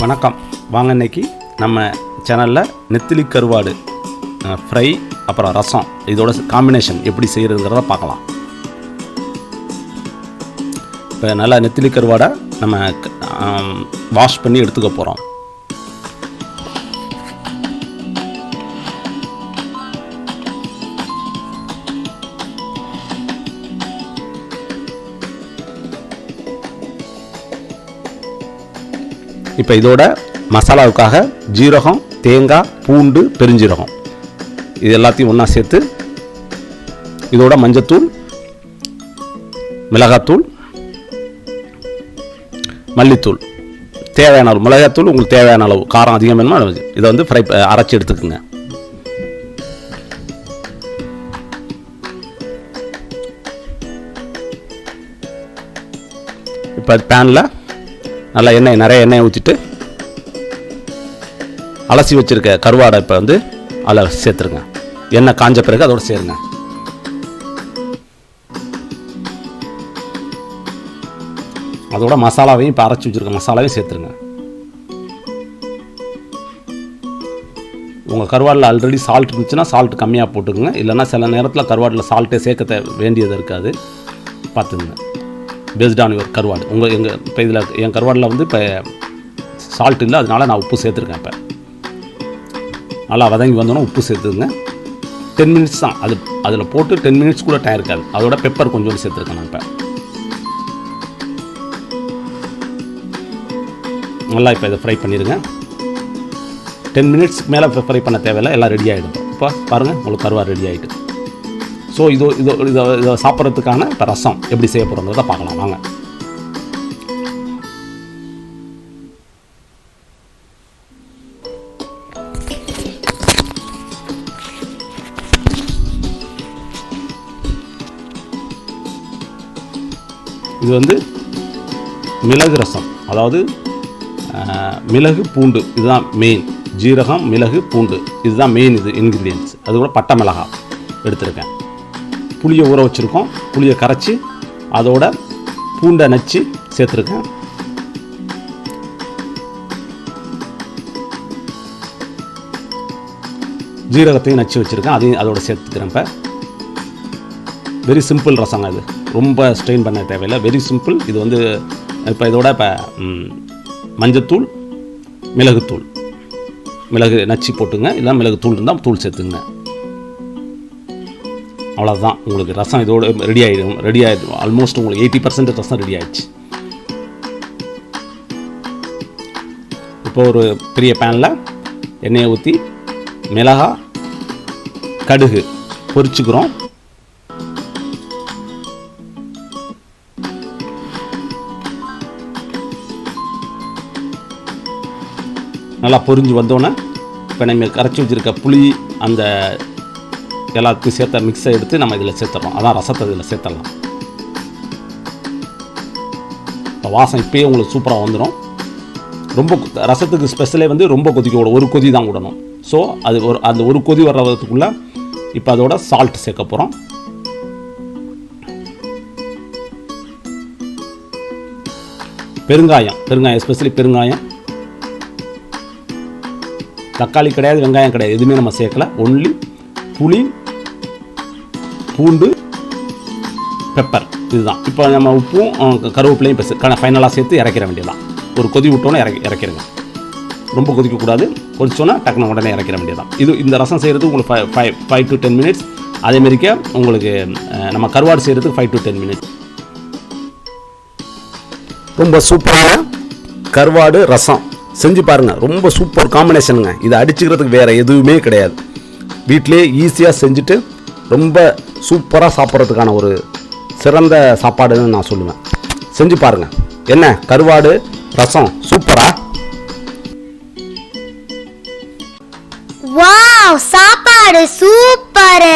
வணக்கம். வாங்க இன்னைக்கு நம்ம சேனலில் நெத்திலி கருவாடு ஃப்ரை அப்புறம் ரசம் இதோட காம்பினேஷன் எப்படி செய்கிறதுங்கிறத பார்க்கலாம். இப்போ நல்லா நெத்திலி கருவாடை நம்ம வாஷ் பண்ணி எடுத்துக்க போகிறோம். இப்போ இதோட மசாலாவுக்காக ஜீரகம், தேங்காய், பூண்டு, பெருஞ்சீரகம் இது எல்லாத்தையும் ஒன்றா சேர்த்து இதோட மஞ்சத்தூள், மிளகாத்தூள், மல்லித்தூள் தேவையான அளவு, மிளகாத்தூள் உங்களுக்கு தேவையான அளவு, காரம் அதிகம் வேணுமா இதை வந்து ஃப்ரை அரைச்சி எடுத்துக்குங்க. இப்போ பேனில் நல்லா நிறைய எண்ணெயை ஊற்றிட்டு அலசி வச்சுருக்க கருவாடை இப்போ வந்து அதில் சேர்த்துருங்க. எண்ணெய் காஞ்ச பிறகு அதோடு சேருங்க. அதோட மசாலாவையும் இப்போ அரைச்சி வச்சுருக்க மசாலாவையும் சேர்த்துருங்க. உங்கள் கருவாடில் ஆல்ரெடி சால்ட் இருந்துச்சுன்னா சால்ட் கம்மியாக போட்டுக்குங்க. இல்லைன்னா சில நேரத்தில் கருவாடில் சால்ட்டே சேர்க்க வேண்டியது இருக்காது, பார்த்துங்க. பேஸ்ட் ஆன் யுவர் கருவாடு. இப்போ இதில் என் கருவாடில் வந்து இப்போ சால்ட் இல்லை, அதனால நான் உப்பு சேர்த்துருக்கேன். இப்போ நல்லா வதங்கி வந்தோன்னா உப்பு சேர்த்துக்குங்க. 10 மினிட்ஸ் தான் அதில் போட்டு 10 மினிட்ஸ் கூட டைம் இருக்காது. அதோட பெப்பர் கொஞ்சோண்டு சேர்த்துருக்கேன் நான். இப்போ நல்லா இப்போ இதை ஃப்ரை பண்ணிடுங்க. 10 மினிட்ஸ்க்கு மேலே ஃப்ரை பண்ண தேவையில்லை, எல்லாம் ரெடி ஆகிடும். இப்போ பாருங்கள், உங்களுக்கு கருவாடு ரெடி ஆகிட்டு. ஸோ இதை சாப்பிட்றதுக்கான இப்போ ரசம் எப்படி செய்ய போகிறோங்கிறத பார்க்கலாம் வாங்க. இது வந்து மிளகு ரசம், அதாவது மிளகு பூண்டு இதுதான் மெயின். ஜீரகம், மிளகு, பூண்டு இதுதான் மெயின். இது இன்க்ரீடியன்ட்ஸ். அது கூட பட்டை மிளகாய் எடுத்துருக்கேன். புளியை ஊற வச்சுருக்கோம். புளியை கரைச்சி அதோட பூண்டை நச்சு சேர்த்துருக்கேன். ஜீரகத்தையும் நச்சு வச்சுருக்கேன், அதையும் அதோட சேர்த்துக்கிறேன். இப்போ வெரி சிம்பிள் ரசங்க. இது ரொம்ப ஸ்ட்ரெயின் பண்ண தேவையில்லை, வெரி சிம்பிள். இது வந்து இப்போ இதோட இப்போ மஞ்சத்தூள், மிளகுத்தூள், மிளகு நச்சு போட்டுங்க. இல்லை மிளகுத்தூள் இருந்தால் தூள் சேர்த்துங்க. அவ்வளோதான், உங்களுக்கு ரசம் இதோட ரெடி ஆகிடும். ஆல்மோஸ்ட் உங்களுக்கு 80% ரசம் ரெடி ஆகிடுச்சு. இப்போ ஒரு பெரிய பேனில் எண்ணெயை ஊற்றி மிளகாய், கடுகு பொரிச்சுக்கிறோம். நல்லா பொரிஞ்சு வந்தோன்னே இப்போ நம்ம கரைச்சி வச்சுருக்க புளி அந்த எல்லாத்தையும் சேர்த்த மிக்ஸை எடுத்து நம்ம இதில் சேர்த்துறோம். அதான் ரசத்தை இதில் சேர்த்துடலாம். இப்போ வாசம் இப்போயே உங்களுக்கு சூப்பராக வந்துடும். ரொம்ப ரசத்துக்கு ஸ்பெஷலே வந்து ரொம்ப கொதிக்க விடும், ஒரு கொதி தான் விடணும். ஸோ அந்த ஒரு கொதி வர்றதுக்குள்ளே இப்போ அதோட சால்ட் சேர்க்க போகிறோம். பெருங்காயம் எஸ்பெஷலி பெருங்காயம். தக்காளி கிடையாது, வெங்காயம் கிடையாது, எதுவுமே நம்ம சேர்க்கல. ஒன்லி புளி, பூண்டு, பெப்பர் இதுதான். இப்போ நம்ம உப்பும் கருவேப்பிலையும் இப்போ ஃபைனலாக சேர்த்து இறக்கிற வேண்டியதான். ஒரு கொதி விட்டோன்னே இறக்கிடுங்க. ரொம்ப கொதிக்கக்கூடாது. கொதிச்சோன்னா டக்குனு உடனே இறக்கிற வேண்டியதான். இந்த ரசம் செய்கிறது உங்களுக்கு 5 to 10 மினிட்ஸ். அதேமாரிக்க உங்களுக்கு நம்ம கருவாடு செய்கிறதுக்கு 5 to 10 மினிட்ஸ். ரொம்ப சூப்பரான கருவாடு ரசம் செஞ்சு பாருங்கள். ரொம்ப சூப்பர் காம்பினேஷனுங்க. இதை அடிச்சுக்கிறதுக்கு வேறு எதுவுமே கிடையாது. வீட்டிலே ஈஸியாக செஞ்சுட்டு ரொம்ப சூப்பராக சாப்பிட்றதுக்கான ஒரு சிறந்த சாப்பாடுன்னு நான் சொல்லுவேன். செஞ்சு பாருங்கள். என்ன கருவாடு ரசம் சூப்பரா? வாவ், சாப்பாடு சூப்பர்.